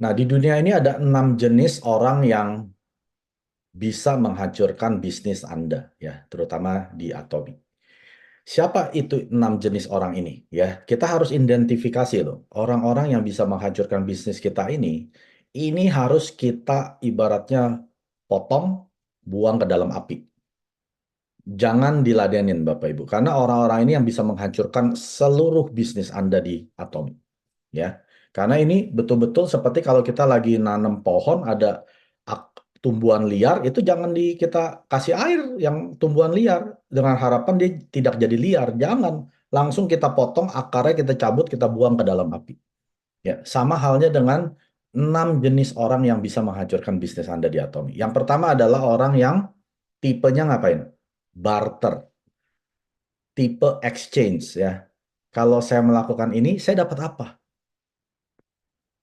Nah, di dunia ini ada 6 jenis orang yang bisa menghancurkan bisnis Anda, ya, terutama di Atomi. Siapa itu 6 jenis orang ini? Ya, kita harus identifikasi loh. Orang-orang yang bisa menghancurkan bisnis kita ini harus kita ibaratnya potong, buang ke dalam api. Jangan diladenin Bapak Ibu, karena orang-orang ini yang bisa menghancurkan seluruh bisnis Anda di Atomi. Ya, karena ini betul-betul seperti kalau kita lagi nanam pohon ada tumbuhan liar itu jangan kita kasih air yang tumbuhan liar dengan harapan dia tidak jadi liar, jangan langsung kita potong akarnya, kita cabut, kita buang ke dalam api. Ya, sama halnya dengan 6 jenis orang yang bisa menghancurkan bisnis Anda di Atomi. Yang pertama adalah orang yang tipenya ngapain? Barter, tipe exchange ya. Kalau saya melakukan ini, saya dapat apa?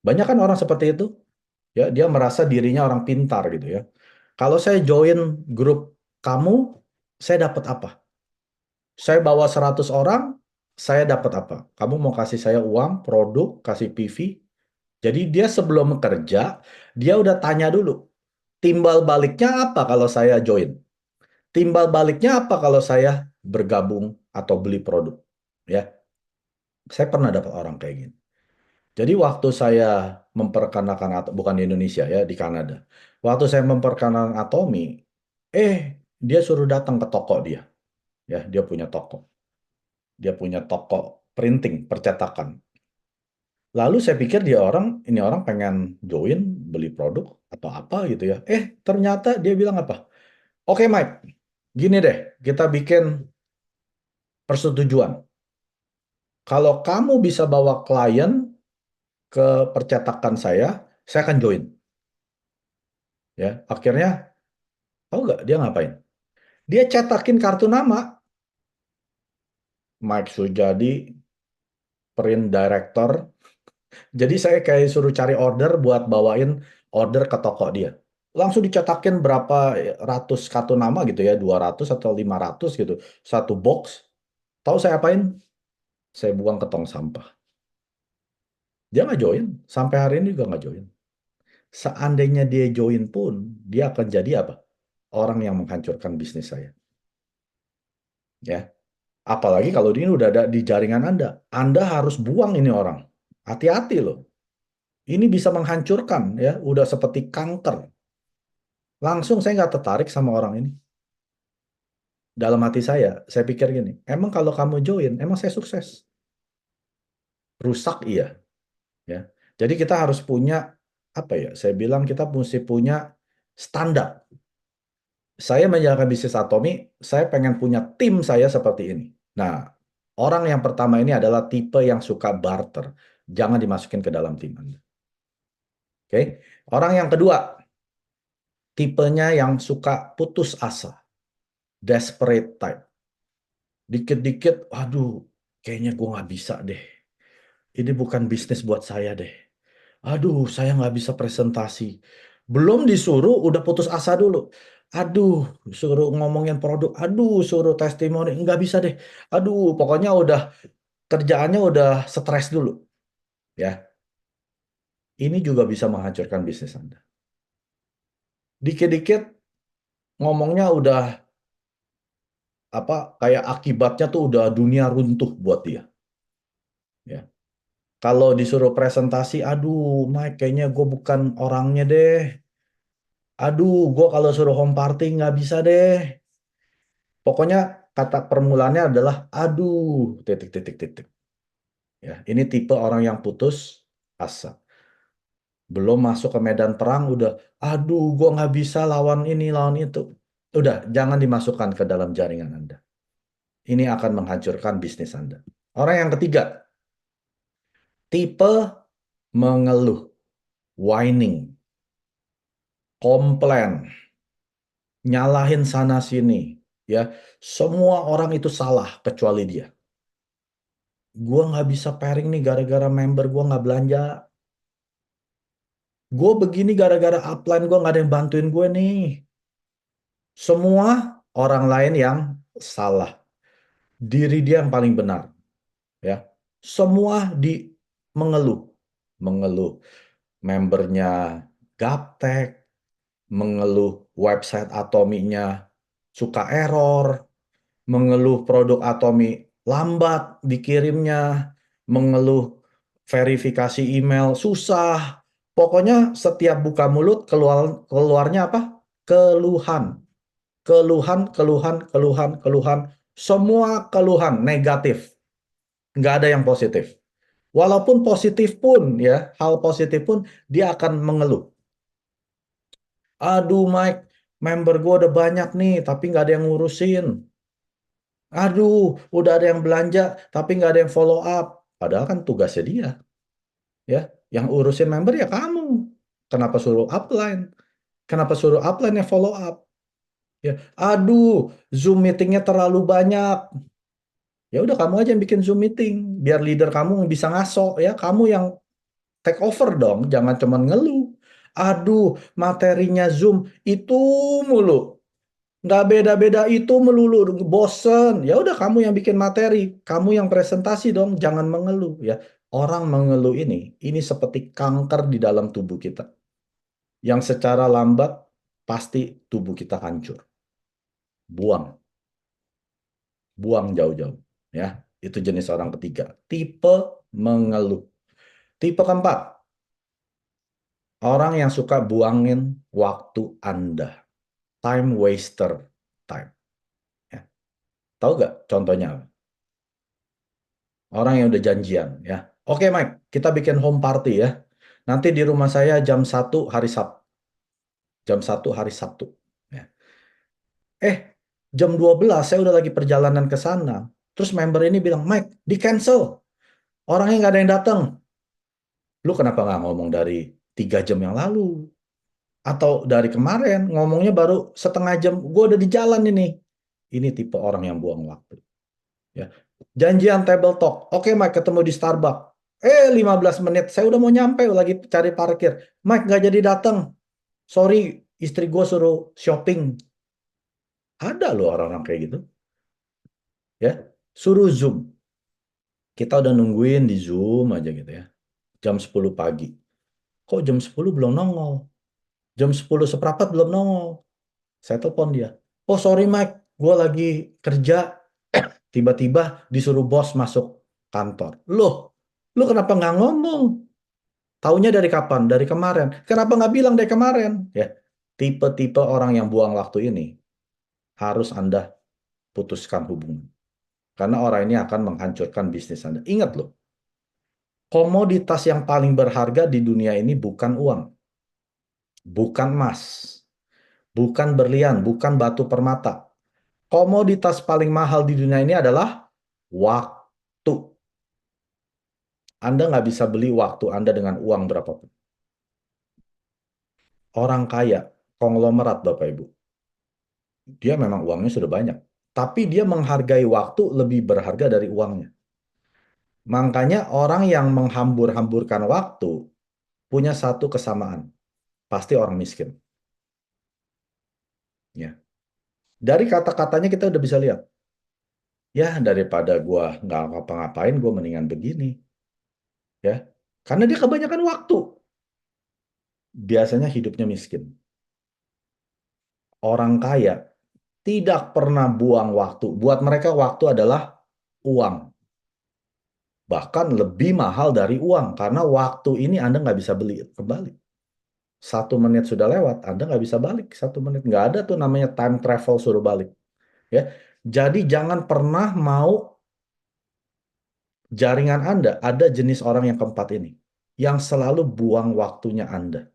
Banyak kan orang seperti itu. Ya, dia merasa dirinya orang pintar gitu ya. Kalau saya join grup kamu, saya dapat apa? Saya bawa 100 orang, saya dapat apa? Kamu mau kasih saya uang, produk, kasih PV. Jadi dia sebelum bekerja, dia udah tanya dulu, timbal baliknya apa kalau saya join? Timbal baliknya apa kalau saya bergabung atau beli produk? Ya, saya pernah dapat orang kayak gini. Jadi waktu saya memperkenalkan atau bukan di Indonesia ya, di Kanada. Waktu saya memperkenalkan Atomi, eh dia suruh datang ke toko dia. Ya, dia punya toko. Dia punya toko printing, percetakan. Lalu saya pikir ini orang pengen join beli produk atau apa gitu ya. Ternyata dia bilang apa? Oke Mike, gini deh, kita bikin persetujuan. Kalau kamu bisa bawa klien ke percetakan saya akan join. Ya, akhirnya tahu nggak dia ngapain? Dia cetakin kartu nama Mike Sujadi, print director. Jadi saya kayak suruh cari order buat bawain order ke toko dia. Langsung dicetakin berapa ratus kartu nama gitu ya, 200 atau 500 gitu. Satu box. Tahu saya apain? Saya buang ke tong sampah. Dia nggak join. Sampai hari ini juga nggak join. Seandainya dia join pun, dia akan jadi apa? Orang yang menghancurkan bisnis saya. Ya. Apalagi kalau ini udah ada di jaringan Anda. Anda harus buang ini orang. Hati-hati loh. Ini bisa menghancurkan ya. Udah seperti kanker. Langsung saya nggak tertarik sama orang ini. Dalam hati saya pikir gini. Emang kalau kamu join, emang saya sukses. Rusak iya. Ya. Jadi kita harus punya, apa ya, saya bilang kita mesti punya standar. Saya menjalankan bisnis Atomi, saya pengen punya tim saya seperti ini. Nah, orang yang pertama ini adalah tipe yang suka barter. Jangan dimasukin ke dalam tim Anda. Oke. Orang yang kedua, tipenya yang suka putus asa. Desperate type. Dikit-dikit, aduh, kayaknya gue nggak bisa deh. Ini bukan bisnis buat saya deh. Aduh, saya nggak bisa presentasi. Belum disuruh, udah putus asa dulu. Aduh, suruh ngomongin produk. Aduh, suruh testimoni. Nggak bisa deh. Aduh, pokoknya udah kerjaannya udah stres dulu. Ya, ini juga bisa menghancurkan bisnis Anda. Dikit-dikit ngomongnya udah apa kayak akibatnya tuh udah dunia runtuh buat dia. Ya. Kalau disuruh presentasi, aduh, Mike, kayaknya gue bukan orangnya deh. Aduh, gue kalau suruh home party nggak bisa deh. Pokoknya kata permulaannya adalah aduh, titik, titik, titik. Ya, ini tipe orang yang putus asa. Belum masuk ke medan perang, udah, aduh, gue nggak bisa lawan ini, lawan itu. Udah, jangan dimasukkan ke dalam jaringan Anda. Ini akan menghancurkan bisnis Anda. Orang yang ketiga, tipe mengeluh, whining, komplain, nyalahin sana sini, ya. Semua orang itu salah kecuali dia. Gua nggak bisa pairing nih gara-gara member gua nggak belanja. Gue begini gara-gara upline gue nggak ada yang bantuin gue nih. Semua orang lain yang salah. Diri dia yang paling benar. Ya, semua mengeluh, mengeluh. membernya gaptek, mengeluh website Atominya suka error, mengeluh produk Atomi lambat dikirimnya, mengeluh verifikasi email susah. Pokoknya setiap buka mulut keluarnya apa? Keluhan. Keluhan, keluhan, keluhan, keluhan. Semua keluhan negatif. Nggak ada yang positif. Walaupun positif pun ya, hal positif pun dia akan mengeluh. Aduh Mike, member gue udah banyak nih, tapi nggak ada yang ngurusin. Aduh, udah ada yang belanja, tapi nggak ada yang follow up. Padahal kan tugasnya dia, ya. Yang urusin member ya kamu. Kenapa suruh upline? Kenapa suruh upline yang follow up? Ya, aduh, Zoom meetingnya terlalu banyak. Ya udah kamu aja yang bikin Zoom meeting, biar leader kamu yang bisa ngaso, ya. Kamu yang take over dong, jangan cuma ngeluh. Aduh, materinya Zoom itu mulu. Nggak beda-beda itu melulu, bosen. Ya udah kamu yang bikin materi, kamu yang presentasi dong, jangan mengeluh ya. Orang mengeluh ini seperti kanker di dalam tubuh kita. Yang secara lambat pasti tubuh kita hancur. Buang, buang jauh-jauh ya. Itu jenis orang ketiga, tipe mengeluh. Tipe keempat, orang yang suka buangin waktu Anda. Time waster time. Ya. Tahu nggak contohnya apa? Orang yang udah janjian ya. Oke Mike, kita bikin home party ya. Nanti di rumah saya jam 1 hari Sabtu. Ya. Jam 12 saya udah lagi perjalanan ke sana. Terus member ini bilang, Mike, di cancel. Orangnya nggak ada yang datang. Lu kenapa nggak ngomong dari 3 jam yang lalu? Atau dari kemarin, ngomongnya baru setengah jam. Gue udah di jalan ini. Ini tipe orang yang buang waktu. Ya. Janjian table talk. Oke, Mike, ketemu di Starbucks. 15 menit. Saya udah mau nyampe, lagi cari parkir. Mike, nggak jadi datang. Sorry, istri gue suruh shopping. Ada loh orang-orang kayak gitu. Ya, suruh Zoom. Kita udah nungguin di Zoom aja gitu ya. Jam 10 pagi. Kok jam 10 belum nongol? Jam 10 seperempat belum nongol. Saya telepon dia. Oh, sorry Mike, gue lagi kerja. Tiba-tiba disuruh bos masuk kantor. Lu kenapa nggak ngomong? Taunya dari kapan? Dari kemarin. Kenapa nggak bilang dari kemarin? Ya, tipe-tipe orang yang buang waktu ini harus Anda putuskan hubungan. Karena orang ini akan menghancurkan bisnis Anda. Ingat loh, komoditas yang paling berharga di dunia ini bukan uang, bukan emas, bukan berlian, bukan batu permata. Komoditas paling mahal di dunia ini adalah waktu. Anda nggak bisa beli waktu Anda dengan uang berapapun. Orang kaya, konglomerat Bapak Ibu, dia memang uangnya sudah banyak. Tapi dia menghargai waktu lebih berharga dari uangnya. Makanya orang yang menghambur-hamburkan waktu punya satu kesamaan. Pasti orang miskin. Ya. Dari kata-katanya kita udah bisa lihat. Ya, daripada gua nggak ngapa-ngapain, gua mendingan begini. Ya, karena dia kebanyakan waktu. Biasanya hidupnya miskin. Orang kaya tidak pernah buang waktu. Buat mereka waktu adalah uang. Bahkan lebih mahal dari uang. Karena waktu ini Anda nggak bisa beli kembali. 1 menit sudah lewat, Anda nggak bisa balik. 1 menit. Nggak ada tuh namanya time travel suruh balik. Ya, jadi jangan pernah mau jaringan Anda ada jenis orang yang keempat ini. Yang selalu buang waktunya Anda.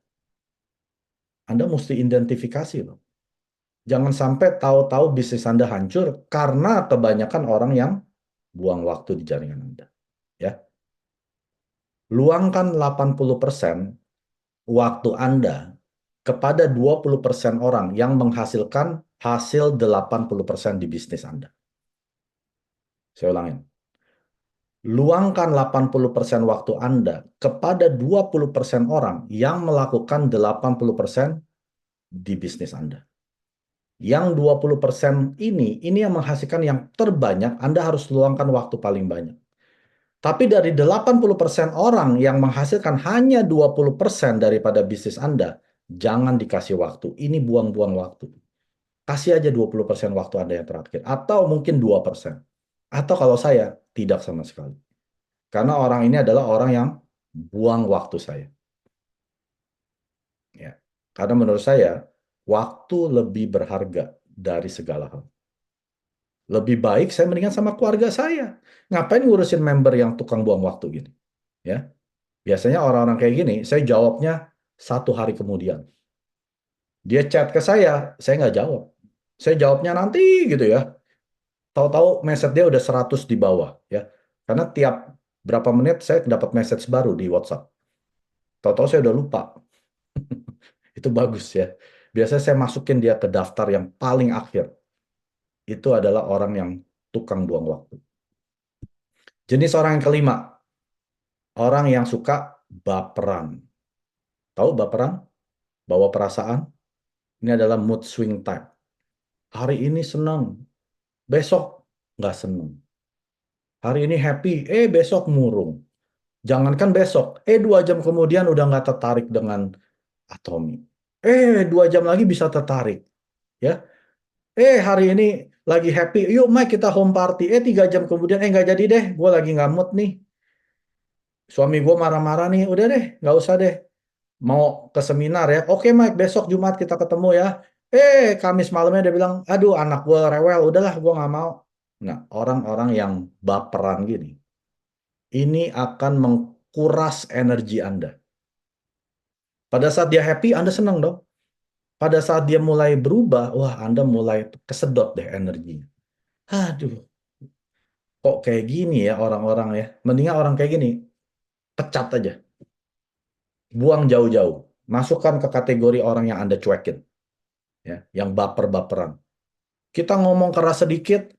Anda mesti identifikasi loh. Jangan sampai tahu-tahu bisnis Anda hancur karena kebanyakan orang yang buang waktu di jaringan Anda. Ya. Luangkan 80% waktu Anda kepada 20% orang yang menghasilkan hasil 80% di bisnis Anda. Saya ulangin. Luangkan 80% waktu Anda kepada 20% orang yang melakukan 80% di bisnis Anda. Yang 20% ini yang menghasilkan yang terbanyak, Anda harus luangkan waktu paling banyak. Tapi dari 80% orang yang menghasilkan hanya 20% daripada bisnis Anda, jangan dikasih waktu. Ini buang-buang waktu. Kasih aja 20% waktu Anda yang terakhir. Atau mungkin 2%. Atau kalau saya, tidak sama sekali. Karena orang ini adalah orang yang buang waktu saya. Ya. Karena menurut saya, waktu lebih berharga dari segala hal. Lebih baik saya mendingan sama keluarga saya. Ngapain ngurusin member yang tukang buang waktu gini? Ya. Biasanya orang-orang kayak gini, saya jawabnya 1 hari kemudian. Dia chat ke saya nggak jawab. Saya jawabnya nanti gitu ya. Tahu-tahu message dia udah 100 di bawah ya. Karena tiap berapa menit saya dapat message baru di WhatsApp. Tahu-tahu saya udah lupa. Itu bagus ya. Biasanya saya masukin dia ke daftar yang paling akhir. Itu adalah orang yang tukang buang waktu. Jenis orang yang kelima, orang yang suka baperan. Tahu baperan? Bawa perasaan? Ini adalah mood swing type. Hari ini senang, besok nggak senang. Hari ini happy, besok murung. Jangankan besok, 2 jam kemudian udah nggak tertarik dengan Atomi. 2 jam lagi bisa tertarik. Ya, hari ini lagi happy, yuk Mike kita home party. 3 jam kemudian, nggak jadi deh, gue lagi nggak mood nih. Suami gue marah-marah nih, udah deh, nggak usah deh. Mau ke seminar ya, oke Mike, besok Jumat kita ketemu ya. Kamis malamnya dia bilang, aduh anak gue rewel, udahlah gue nggak mau. Nah, orang-orang yang baperan gini, ini akan mengkuras energi Anda. Pada saat dia happy, Anda senang dong. Pada saat dia mulai berubah, wah Anda mulai kesedot deh energinya. Aduh, kok kayak gini ya orang-orang ya. Mendingan orang kayak gini, pecat aja. Buang jauh-jauh. Masukkan ke kategori orang yang Anda cuekin. Ya, yang baper-baperan. Kita ngomong keras sedikit,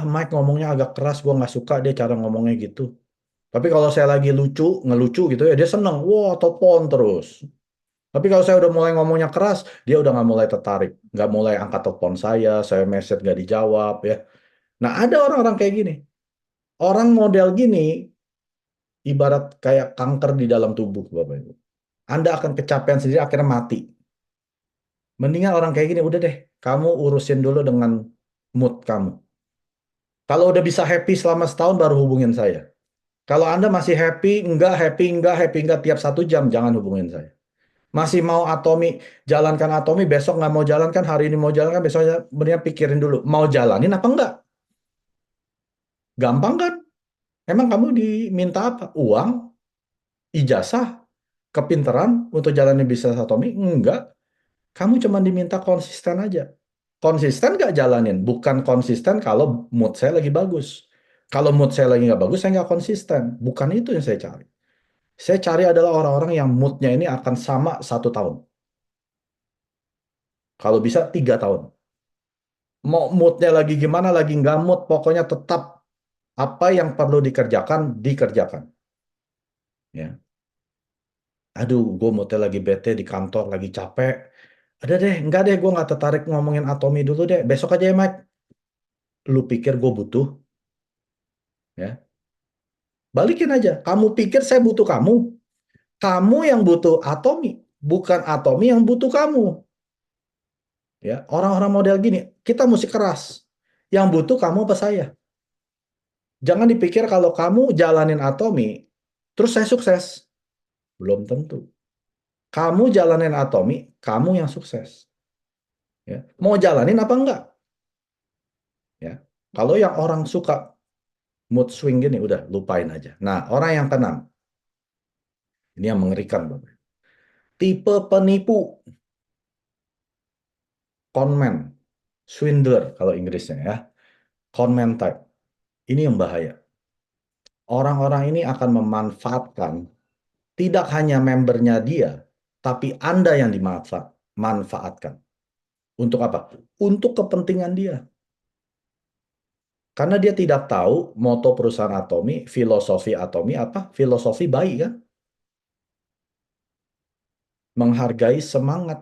Mike ngomongnya agak keras, gue nggak suka dia cara ngomongnya gitu. Tapi kalau saya lagi lucu, ngelucu gitu ya, dia seneng. Wah, telepon terus. Tapi kalau saya udah mulai ngomongnya keras, dia udah nggak mulai tertarik. Nggak mulai angkat telepon saya message nggak dijawab ya. Nah, ada orang-orang kayak gini. Orang model gini, ibarat kayak kanker di dalam tubuh, Bapak Ibu. Anda akan kecapean sendiri, akhirnya mati. Mendingan orang kayak gini, udah deh, kamu urusin dulu dengan mood kamu. Kalau udah bisa happy selama setahun, baru hubungin saya. Kalau Anda masih happy, enggak tiap 1 jam, jangan hubungin saya. Masih mau Atomi, jalankan Atomi, besok nggak mau jalankan, hari ini mau jalankan, besoknya mendingan pikirin dulu, mau jalanin apa enggak? Gampang kan? Emang kamu diminta apa? Uang, ijazah, kepintaran untuk jalanin bisnis Atomi? Enggak. Kamu cuma diminta konsisten aja. Konsisten nggak jalanin? Bukan konsisten kalau mood saya lagi bagus. Kalau mood saya lagi nggak bagus, saya nggak konsisten. Bukan itu yang saya cari. Saya cari adalah orang-orang yang moodnya ini akan sama 1 tahun. Kalau bisa 3 tahun. Mau moodnya lagi gimana, lagi nggak mood, pokoknya tetap apa yang perlu dikerjakan, dikerjakan. Ya. Aduh, gue moodnya lagi bete di kantor, lagi capek. Ada deh, enggak deh, gue nggak tertarik ngomongin Atomi dulu deh. Besok aja ya, Mike. Lu pikir gue butuh? Ya. Balikin aja. Kamu pikir saya butuh kamu? Kamu yang butuh Atomi, bukan Atomi yang butuh kamu. Ya, orang-orang model gini, kita mesti keras. Yang butuh kamu apa saya? Jangan dipikir kalau kamu jalanin Atomi, terus saya sukses. Belum tentu. Kamu jalanin Atomi, kamu yang sukses. Ya. Mau jalanin apa enggak? Ya. Kalau yang orang suka mood swing gini, udah lupain aja. Nah, orang yang tenang, ini yang mengerikan, Bapak. Tipe penipu, conman, swindler kalau Inggrisnya ya. Conman type. Ini yang bahaya. Orang-orang ini akan memanfaatkan tidak hanya membernya dia, tapi Anda yang dimanfaatkan. Untuk apa? Untuk kepentingan dia. Karena dia tidak tahu moto perusahaan Atomi, filosofi Atomi apa? Filosofi baik kan? Menghargai semangat.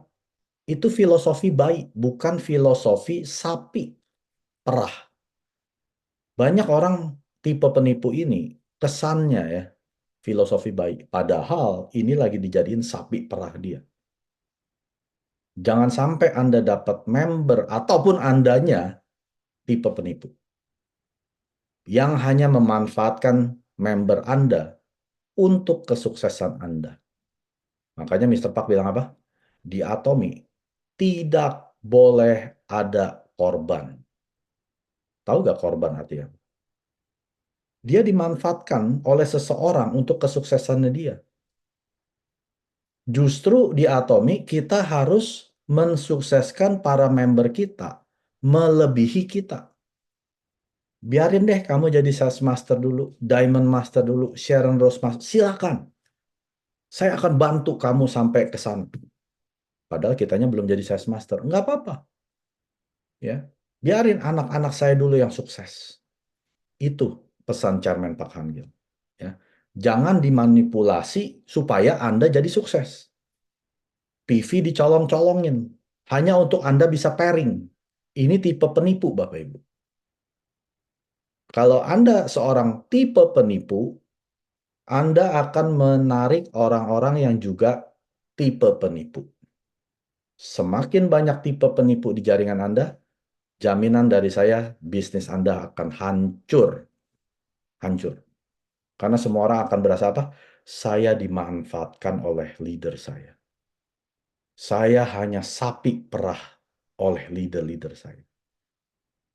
Itu filosofi baik, bukan filosofi sapi, perah. Banyak orang tipe penipu ini Kesannya ya, filosofi baik. Padahal ini lagi dijadiin sapi perah dia. Jangan sampai Anda dapat member ataupun Andanya tipe penipu yang hanya memanfaatkan member Anda untuk kesuksesan Anda. Makanya Mr. Park bilang apa? Di Atomi tidak boleh ada korban. Tahu gak korban artinya? Dia dimanfaatkan oleh seseorang untuk kesuksesannya dia. Justru di Atomi kita harus mensukseskan para member kita melebihi kita. Biarin deh kamu jadi sales master dulu, diamond master dulu, Sharon Rose master. Silakan. Saya akan bantu kamu sampai ke sana. Padahal kitanya belum jadi sales master. Nggak apa-apa. Ya. Biarin anak-anak saya dulu yang sukses. Itu pesan Chairman Pak Hangil. Ya. Jangan dimanipulasi supaya Anda jadi sukses. PV dicolong-colongin. Hanya untuk Anda bisa pairing. Ini tipe penipu, Bapak Ibu. Kalau Anda seorang tipe penipu, Anda akan menarik orang-orang yang juga tipe penipu. Semakin banyak tipe penipu di jaringan Anda, jaminan dari saya, bisnis Anda akan hancur. Hancur. Karena semua orang akan berasa apa? Saya dimanfaatkan oleh leader saya. Saya hanya sapi perah oleh leader-leader saya.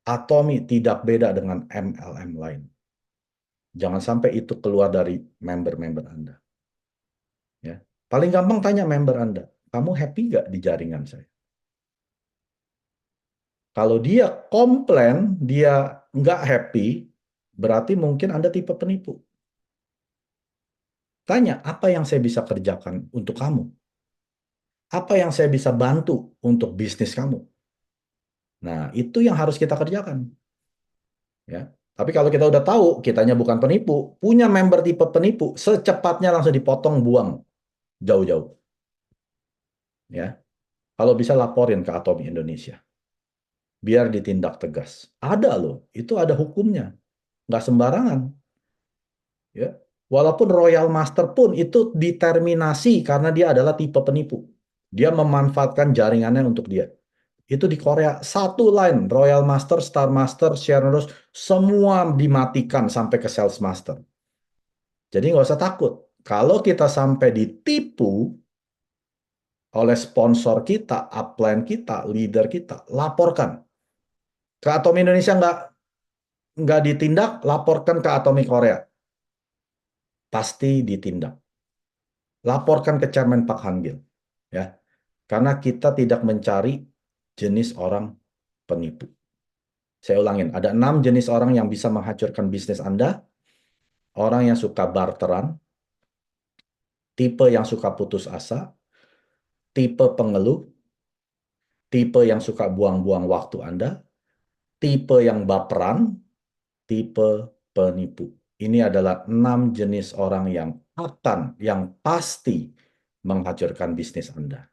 Atomi tidak beda dengan MLM lain. Jangan sampai itu keluar dari member-member Anda. Ya. Paling gampang tanya member Anda, kamu happy gak di jaringan saya? Kalau dia komplain, dia nggak happy, berarti mungkin Anda tipe penipu. Tanya, apa yang saya bisa kerjakan untuk kamu? Apa yang saya bisa bantu untuk bisnis kamu? Nah, itu yang harus kita kerjakan. Ya. Tapi kalau kita udah tahu, kitanya bukan penipu, punya member tipe penipu, secepatnya langsung dipotong, buang jauh-jauh. Ya. Kalau bisa laporin ke Atomi Indonesia. Biar ditindak tegas. Ada loh, itu ada hukumnya. Nggak sembarangan. Ya. Walaupun Royal Master pun itu diterminasi karena dia adalah tipe penipu. Dia memanfaatkan jaringannya untuk dia. Itu di Korea, satu line, Royal Master, Star Master, Sharon Rose, semua dimatikan sampai ke Sales Master. Jadi nggak usah takut. Kalau kita sampai ditipu oleh sponsor kita, upline kita, leader kita, laporkan. Ke Atom Indonesia nggak ditindak, laporkan ke Atomi Korea. Pasti ditindak. Laporkan ke Chairman Pak Hangil. Ya. Karena kita tidak mencari jenis orang penipu. Saya ulangin, ada 6 jenis orang yang bisa menghancurkan bisnis Anda. Orang yang suka barteran, tipe yang suka putus asa, tipe pengeluh, tipe yang suka buang-buang waktu Anda, tipe yang baperan, tipe penipu. Ini adalah 6 jenis orang yang pasti menghancurkan bisnis Anda.